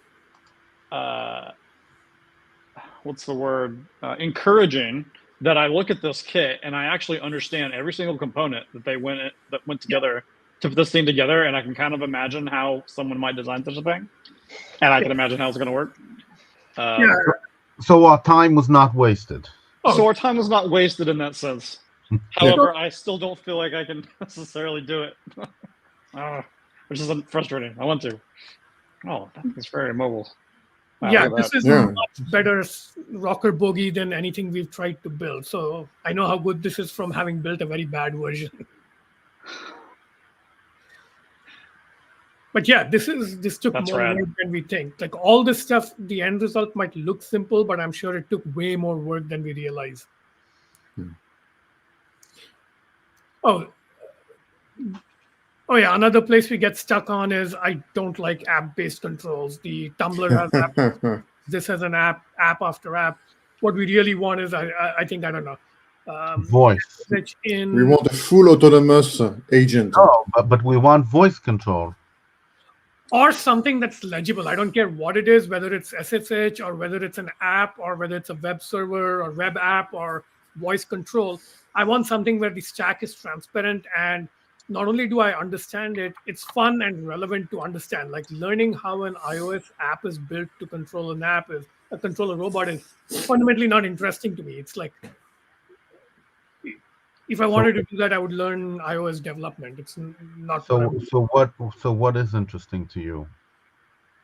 what's the word? Encouraging that I look at this kit and I actually understand every single component that went together to put this thing together, and I can kind of imagine how someone might design such a thing, and I can imagine how it's going to work. Yeah. So our time was not wasted. So our time was not wasted in that sense. However, I still don't feel like I can necessarily do it, which is frustrating. I want to. Oh, that's very mobile. Wow, Yeah, look at this that. is Yeah. much better rocker bogey than anything we've tried to build. So I know how good this is from having built a very bad version. But yeah, this took That's more rad. work than we think. Like all this stuff, the end result might look simple, but I'm sure it took way more work than we realize. Oh, yeah. Another place we get stuck on is I don't like app-based controls. The Tumblr has app. This has an app after app. What we really want is, I think, I don't know. Voice. Which in We want a full autonomous agent. Oh, but we want voice control. or something that's legible. I don't care what it is, whether it's SSH or whether it's an app or whether it's a web server or web app or voice control. I want something where the stack is transparent, and not only do I understand it, it's fun and relevant to understand. Like learning how an iOS app is built to control an app is control a robot is fundamentally not interesting to me. It's like if I wanted to do that, I would learn iOS development. It's not what I would So what is interesting to you?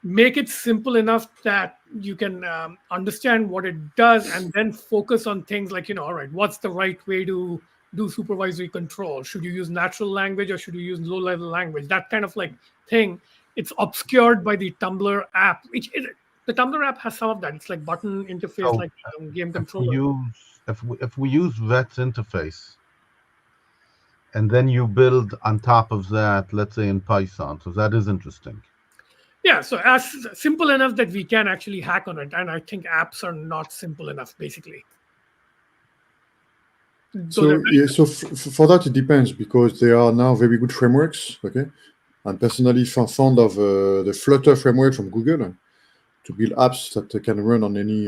make it simple enough that you can understand what it does and then focus on things like, all right, what's the right way to do supervisory control? Should you use natural language or should you use low level language? That kind of like thing. It's obscured by the Tumblr app, the Tumblr app has some of that. It's like button interface, So, like game If we controller. use if we use VET's interface, and then you build on top of that, let's say in Python. So that is interesting. Yeah, so as simple enough that we can actually hack on it, and I think apps are not simple enough, basically. So yeah, so for that it depends, because there are now very good frameworks. Okay, I'm personally fond of the Flutter framework from Google to build apps that can run on any,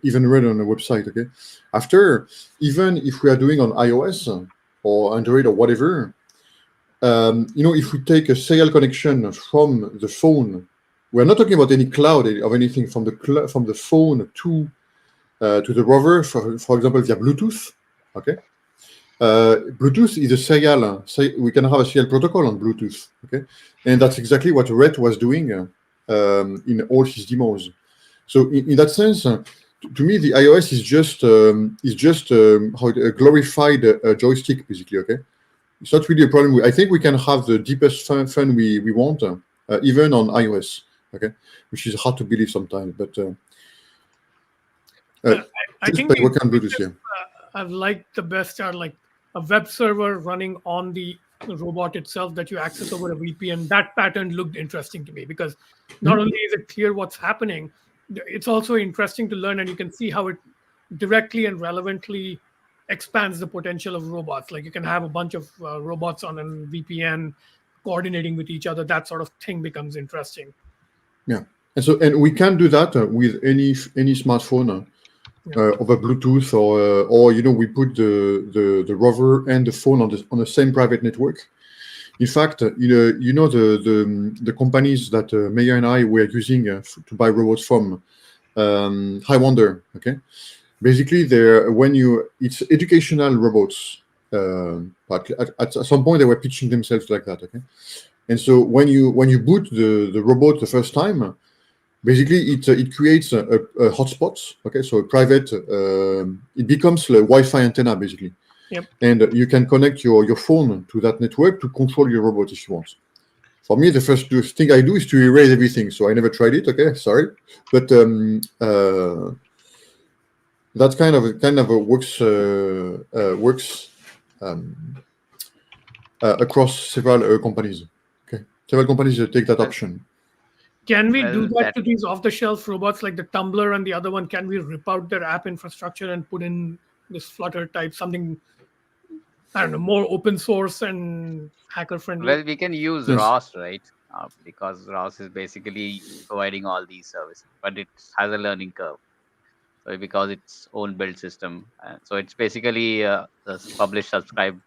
even run on a website. Okay, after, even if we are doing on iOS or Android or whatever, if we take a serial connection from the phone, we're not talking about any cloud or anything, from the phone to the rover, for example, via Bluetooth. Okay. Bluetooth is a serial. We can have a serial protocol on Bluetooth. Okay, and that's exactly what Rhett was doing in all his demos. So in that sense, to me, the iOS is just a glorified joystick, basically. Okay, it's not really a problem. I think we can have the deepest fun we want, even on iOS. Okay, which is hard to believe sometimes, but I think by working on Bluetooth, yeah. I've liked the best are like a web server running on the robot itself that you access over a VPN. That pattern looked interesting to me, because not only is it clear what's happening, it's also interesting to learn, and you can see how it directly and relevantly expands the potential of robots. Like you can have a bunch of robots on a VPN coordinating with each other. That sort of thing becomes interesting. Yeah, and we can do that with any smartphone. Over Bluetooth, or we put the rover and the phone on the same private network. In fact, the companies that Meyer and I were using to buy robots from, High Wonder. Okay, basically it's educational robots. But at some point they were pitching themselves like that. Okay, and so when you boot the robot the first time, basically, it creates a hotspot. Okay, so a private. It becomes a Wi-Fi antenna, basically. Yep. And you can connect your phone to that network to control your robot if you want. For me, the first thing I do is to erase everything. So I never tried it. Okay, sorry, but that kind of works across several companies. Okay, several companies take that option. Can we do that to these off-the-shelf robots like the Tumbler and the other one? Can we rip out their app infrastructure and put in this Flutter type, something, I don't know, more open source and hacker friendly? Well, we can use ROS, right? Because ROS is basically providing all these services, but it has a learning curve. So because it's own build system, so it's basically the publish subscribe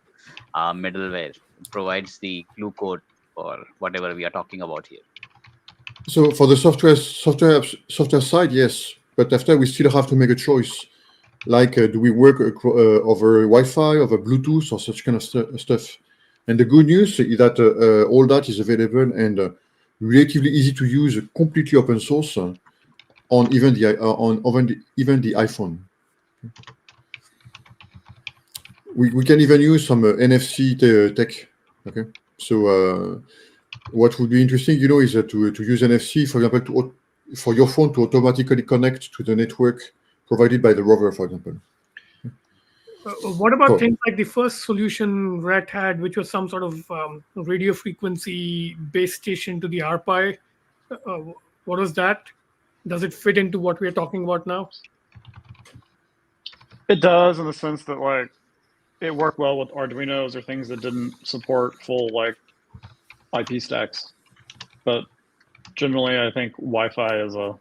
middleware. It provides the glue code for whatever we are talking about here. So for the software side, yes, but after we still have to make a choice. Like, do we work over Wi-Fi, over Bluetooth, or such kind of stuff? And the good news is that all that is available and relatively easy to use, completely open source on even the iPhone. We can even use some NFC tech. Okay, so what would be interesting, is to use NFC, for example, for your phone to automatically connect to the network provided by the rover, for example. What about things like the first solution Rhett had, which was some sort of radio frequency base station to the RPi? What was that? Does it fit into what we're talking about now? It does, in the sense that like it worked well with Arduinos or things that didn't support full like IP stacks. But generally, I think Wi-Fi is a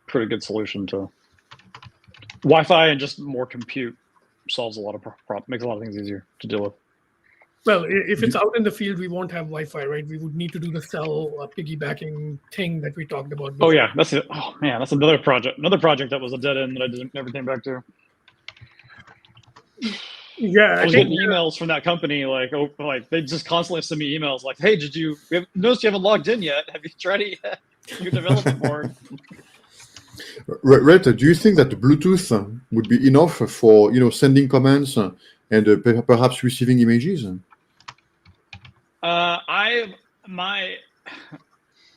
pretty good solution to Wi-Fi, and just more compute solves a lot of problems, makes a lot of things easier to deal with. Well, if it's out in the field, we won't have Wi-Fi, right? We would need to do the cell piggybacking thing that we talked about before. Oh yeah, that's it. Oh man, that's another project that was a dead end that I never came back to. Yeah, I was getting emails from that company, like they just constantly send me emails like, "Hey, noticed you haven't logged in yet? Have you tried it yet? Your development board." Rhett, do you think that Bluetooth would be enough for sending commands and perhaps receiving images? My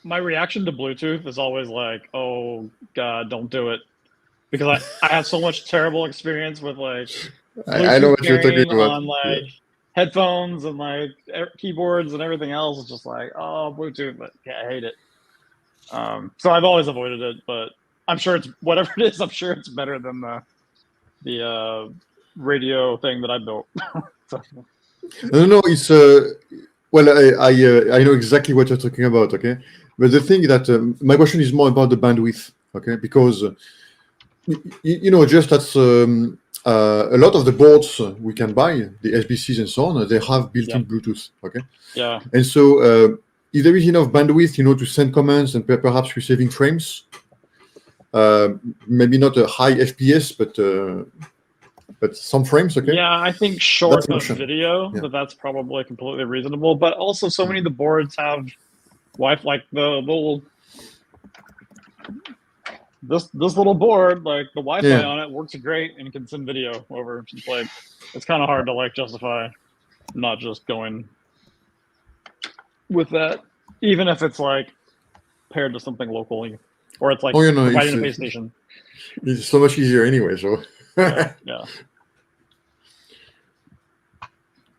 reaction to Bluetooth is always like, "Oh God, don't do it," because I have so much terrible experience with like Bluetooth I know what you're talking about. on like headphones and like keyboards and everything else is just like, oh, Bluetooth, but yeah, I hate it. So I've always avoided it, but I'm sure it's whatever it is. I'm sure it's better than the radio thing that I built. So, No, it's well, I know exactly what you're talking about. Okay, but the thing that my question is more about the bandwidth. Okay, because you know, just that's a lot of the boards we can buy, the SBCs and so on, they have built-in Bluetooth. Okay, yeah, and so if there is enough bandwidth, you know, to send commands and perhaps receiving frames, maybe not a high FPS, but some frames. Okay. Yeah, I think short That's an of option. video, Yeah. that's probably completely reasonable. But also, so many of the boards have Wi-Fi, like the little this little board, like the Wi-Fi Yeah. on it works great and can send video over. It's like it's kind of hard to like justify not just going with that, even if it's like paired to something locally, or it's like Oh, you know, providing a base station. It's so much easier anyway. So Yeah.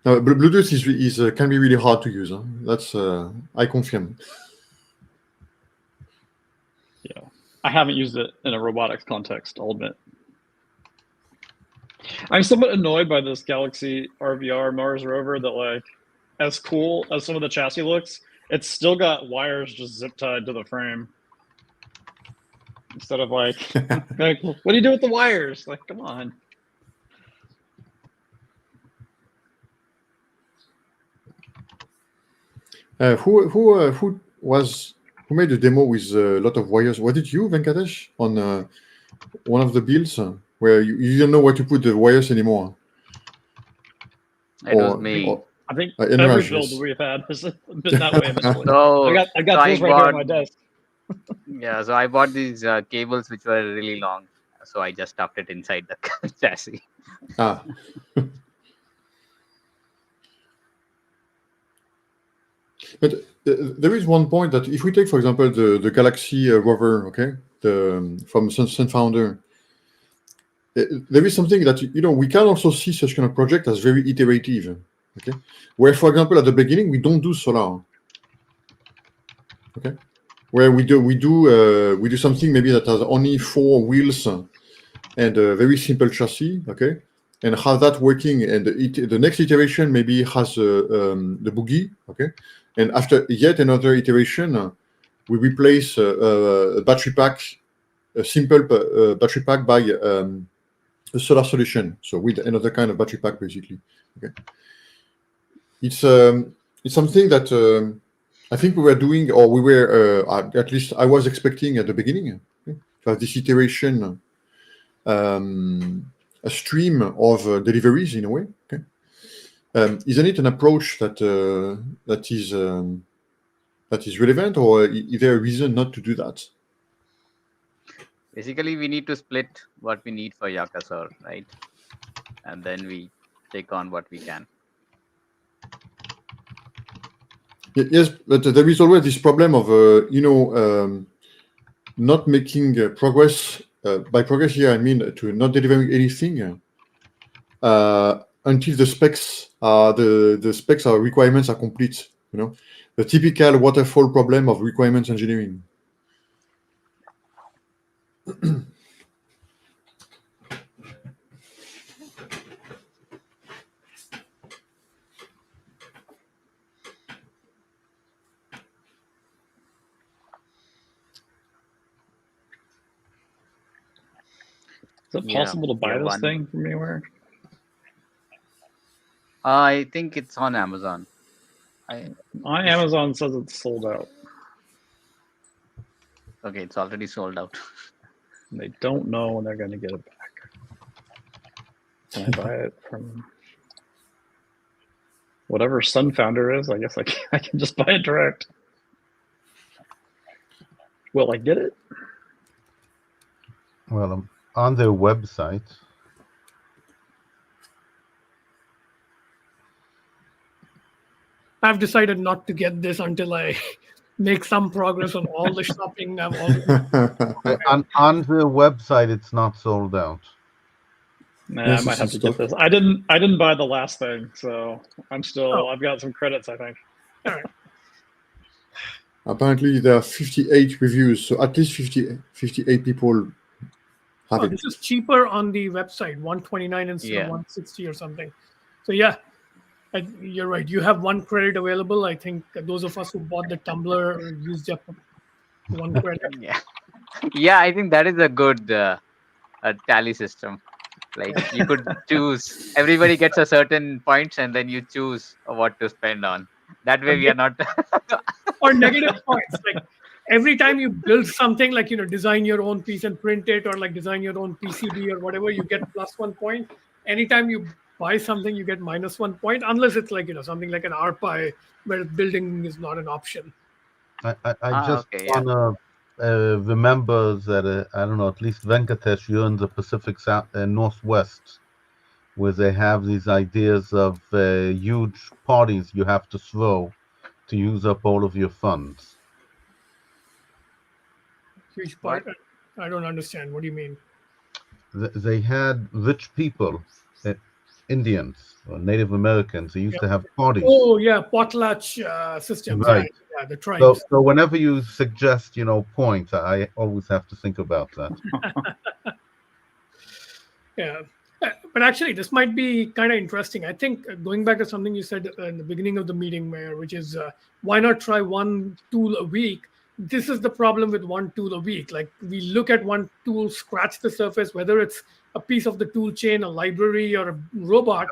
No, Bluetooth is can be really hard to use. Huh? That's I confirm. Yeah, I haven't used it in a robotics context, I'll admit. I'm somewhat annoyed by this Galaxy RVR Mars rover that, like, as cool as some of the chassis looks, it's still got wires just zip tied to the frame. Instead of like, like, what do you do with the wires? Like, come on. Who made a demo with a lot of wires? Was it you, Venkatesh, on one of the builds where you didn't know where to put the wires anymore? It was me. I think in every Rush, build yes. we've had has been that way eventually. So I got so this right here on my desk. Yeah, so I bought these cables which were really long, so I just stuffed it inside the chassis. Ah. But there is one point that if we take, for example, the Galaxy rover, okay, from Sunfounder, there is something that, you know, we can also see such kind of project as very iterative, okay, where, for example, at the beginning we don't do solar, okay, where we do something maybe that has only 4 wheels and a very simple chassis, okay, and have that working, and the next iteration maybe has the boogie, okay, and after yet another iteration, we replace a battery pack, a simple battery pack by a solar solution, so with another kind of battery pack, basically. Okay, it's something that I think we were doing, or we were at least I was expecting at the beginning, okay, to have this iteration, a stream of deliveries in a way. Okay, isn't it an approach that is relevant, or is there a reason not to do that? Basically, we need to split what we need for Yakasur, right? And then we take on what we can. Yes, but there is always this problem of not making progress. By progress here, I mean to not delivering anything until the specs are requirements are complete. You know, the typical waterfall problem of requirements engineering. Is it possible to buy this thing from anywhere? I think it's on Amazon. My Amazon says it's sold out. Okay, it's already sold out. They don't know when they're going to get it back. Can I buy it from whatever Sunfounder is? I guess I can just buy it direct. Will I get it? Well, on their website. I've decided not to get this until I make some progress on all the shopping I've already. On their website, it's not sold out. Nah, I might have to get this. I didn't buy the last thing, so I've got some credits, I think. All right. Apparently, there are 58 reviews, so at least 58 people have it. This is cheaper on the website, 129 instead of 160 or something. So yeah, you're right. You have one credit available. I think those of us who bought the tumbler used up one credit. Yeah, I think that is a good tally system. Like you could choose, everybody gets a certain points, and then you choose what to spend on. That way, we are not. Or negative points. Like every time you build something, like design your own piece and print it, or like design your own PCB or whatever, you get +1 point. Anytime you buy something, you get -1 point, unless it's like something like an RPI where building is not an option. I just wanna remember that I don't know, at least Venkatesh, you're in the Pacific Northwest, where they have these ideas of huge parties you have to throw to use up all of your funds. Huge part. I don't understand. What do you mean? They had rich people, Indians or Native Americans. They used to have parties. Oh yeah, potlatch systems. Right. Yeah, the tribes. So whenever you suggest, points, I always have to think about that. Yeah. But actually, this might be kind of interesting. I think going back to something you said in the beginning of the meeting, Mayor, which is why not try one tool a week? This is the problem with one tool a week. Like we look at one tool, scratch the surface, whether it's a piece of the tool chain, a library, or a robot.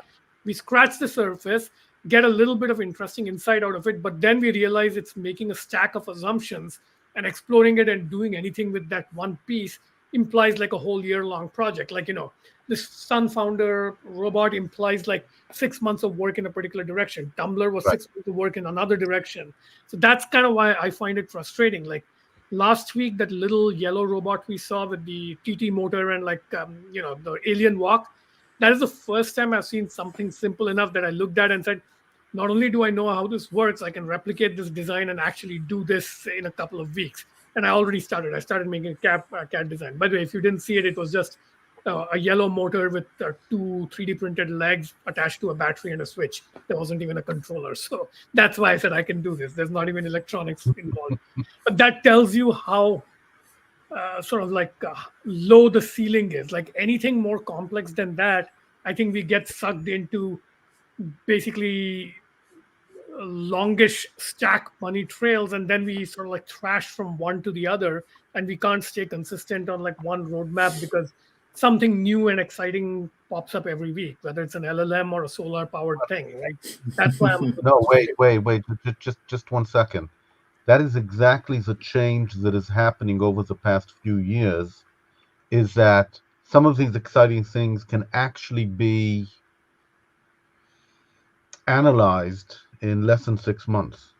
We scratch the surface, get a little bit of interesting insight out of it, but then we realize it's making a stack of assumptions, and exploring it and doing anything with that one piece implies like a whole year-long project. Like, this Sunfounder robot implies like 6 months of work in a particular direction. Tumbler was 6 months of work in another direction. So that's kind of why I find it frustrating. Like last week, that little yellow robot we saw with the TT motor and like, the alien walk, that is the first time I've seen something simple enough that I looked at and said, not only do I know how this works, I can replicate this design and actually do this in a couple of weeks. And I already started. I started making a CAD design. By the way, if you didn't see it, it was just a yellow motor with 2 3D printed legs attached to a battery and a switch. There wasn't even a controller. So that's why I said I can do this. There's not even electronics involved. But that tells you how sort of like low the ceiling is. Like anything more complex than that, I think we get sucked into basically longish stack money trails, and then we sort of like trash from one to the other, and we can't stay consistent on like one roadmap because something new and exciting pops up every week, whether it's an LLM or a solar powered thing, right? That's why I'm no, wait, just 1 second. That is exactly the change that is happening over the past few years, is that some of these exciting things can actually be analyzed in less than 6 months.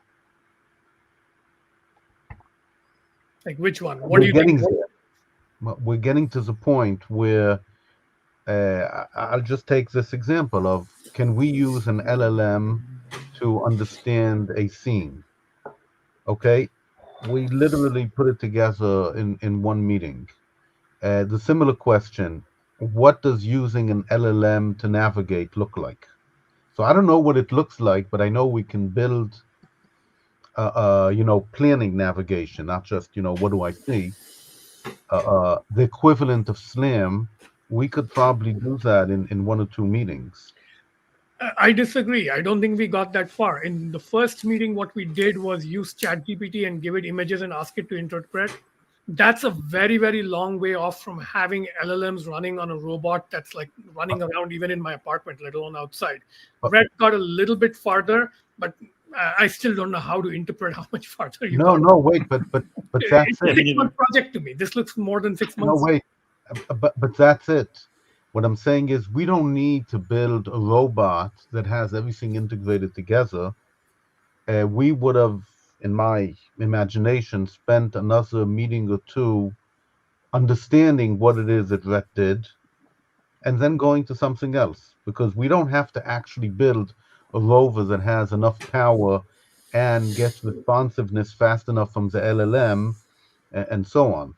Like which one? What do you think? We're getting to the point where I'll just take this example of, can we use an LLM to understand a scene? Okay, we literally put it together in one meeting. The similar question, what does using an LLM to navigate look like? So I don't know what it looks like, but I know we can build planning navigation, not just, what do I see? The equivalent of SLAM, we could probably do that in 1 or 2 meetings. I disagree. I don't think we got that far. In the first meeting, what we did was use ChatGPT and give it images and ask it to interpret. That's a very, very long way off from having LLMs running on a robot that's like running around even in my apartment, let alone outside. Red got a little bit farther, but I still don't know how to interpret how much farther you got. No, wait, but that's it's a 6-month project to me. This looks more than 6 months. No, wait, but that's it. What I'm saying is we don't need to build a robot that has everything integrated together. We would have, in my imagination, spent another meeting or 2 understanding what it is that Rhett did, and then going to something else, because we don't have to actually build a rover that has enough power and gets responsiveness fast enough from the LLM and so on.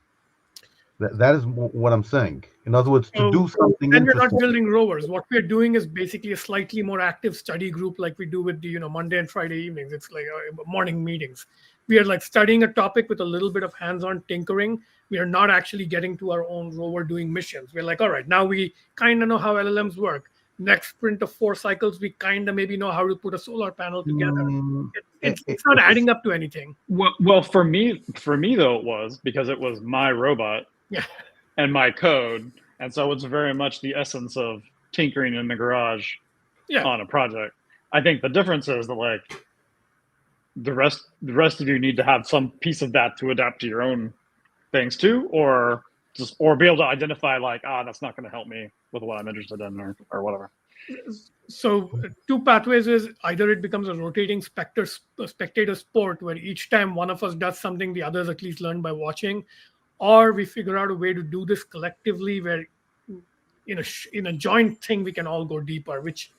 That is what I'm saying. In other words, to do something And we're not interesting. building rovers. What we're doing is basically a slightly more active study group, like we do with the Monday and Friday evenings. It's like morning meetings. We are like studying a topic with a little bit of hands-on tinkering. We are not actually getting to our own rover doing missions. We're like, all right, now we kind of know how LLMs work. Next sprint of 4 cycles, we kind of maybe know how to put a solar panel together. Mm, It's not adding up to anything. Well, for me though, it was because it was my robot Yeah. and my code, and so it's very much the essence of tinkering in the garage Yeah. on a project. I think the difference is that like the rest of you need to have some piece of that to adapt to your own things too, or be able to identify like, that's not going to help me with what I'm interested in, or whatever. So two pathways is either it becomes a rotating spectator sport where each time one of us does something, the others at least learn by watching, or we figure out a way to do this collectively where in a joint thing we can all go deeper, which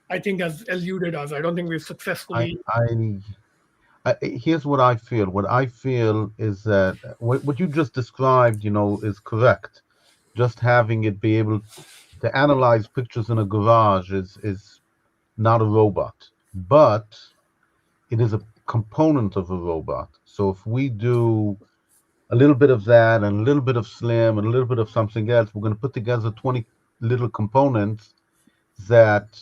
I think has eluded us. I don't think we've I, successfully. here's what I feel. What I feel is that what you just described, is correct. Just having it be able to analyze pictures in a garage is not a robot, but it is a component of a robot. So if we do a little bit of that and a little bit of Slim and a little bit of something else, we're going to put together 20 little components that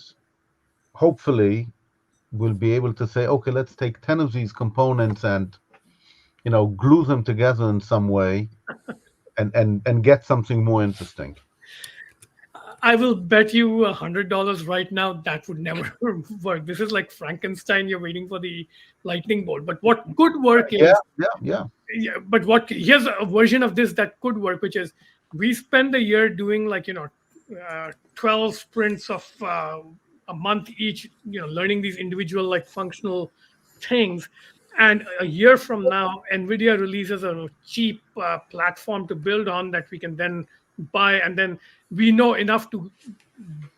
hopefully will be able to say, okay, let's take 10 of these components and glue them together in some way and get something more interesting. I will bet you $100 right now that would never work. This is like Frankenstein. You're waiting for the lightning bolt. But what could work Yeah, is, yeah. but here's a version of this that could work, which is we spend a year doing 12 sprints of a month each, learning these individual like functional things. And a year from now, NVIDIA releases a cheap platform to build on that we can then buy, and then we know enough to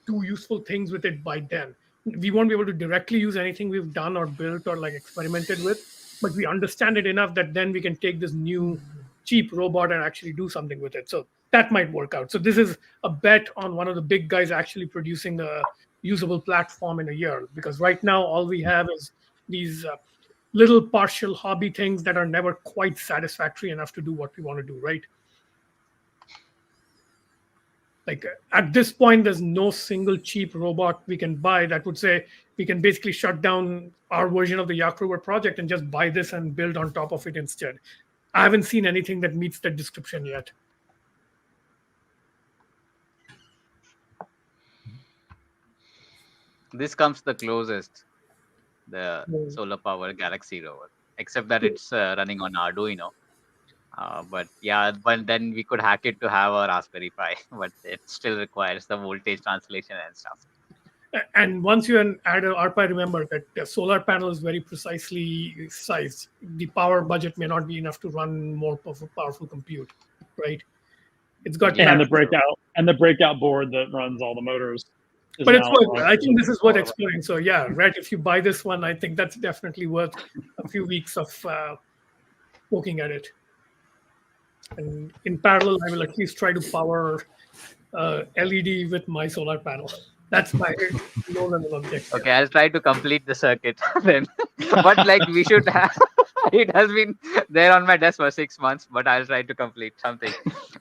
do useful things with it by then. We won't be able to directly use anything we've done or built or like experimented with, but we understand it enough that then we can take this new cheap robot and actually do something with it. So that might work out. So this is a bet on one of the big guys actually producing a usable platform in a year, because right now all we have is these little partial hobby things that are never quite satisfactory enough to do what we want to do, right? Like at this point, there's no single cheap robot we can buy that would say we can basically shut down our version of the YaRG Rover project and just buy this and build on top of it instead. I haven't seen anything that meets that description yet. This comes the closest, the Mm. solar power Galaxy rover, except that it's running on Arduino. But yeah, but then we could hack it to have a Raspberry Pi, but it still requires the voltage translation and stuff. And once you add an RPI, remember that the solar panel is very precisely sized. The power budget may not be enough to run more powerful compute, right? It's got Yeah. And the breakout board that runs all the motors. But it's worth. I think this is worth exploring. So yeah, Rhett, if you buy this one, I think that's definitely worth a few weeks of poking at it. And in parallel, I will at least try to power LED with my solar panel. That's my low level objective. Okay, I'll try to complete the circuit then. But like we should have, it has been there on my desk for 6 months, but I'll try to complete something.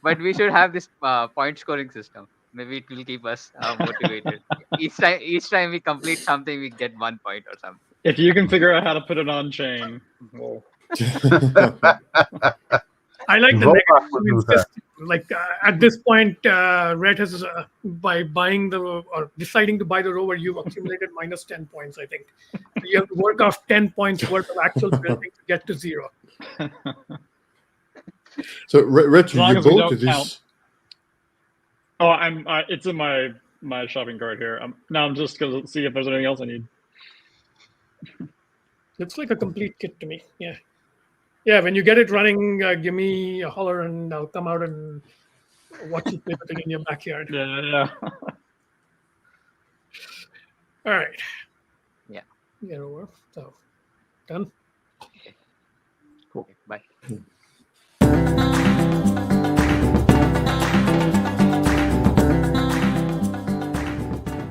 But we should have this point scoring system. Maybe it will keep us motivated. Each time we complete something, we get 1 point or something. If you can figure out how to put it on chain, well, I like the Robot negative would do that. system. Like at this point, Red has by buying or deciding to buy the rover, you've accumulated minus 10 points. I think so you have to work off 10 points worth of actual building to get to 0. So, Rich, as long you as we bought don't this. count. Oh, it's in my shopping cart here. Now I'm just gonna see if there's anything else I need. Looks like a complete kit to me. Yeah. Yeah, when you get it running, give me a holler and I'll come out and watch you play with it in your backyard. Yeah. All right. Yeah. Get over. So, done. Cool. Bye.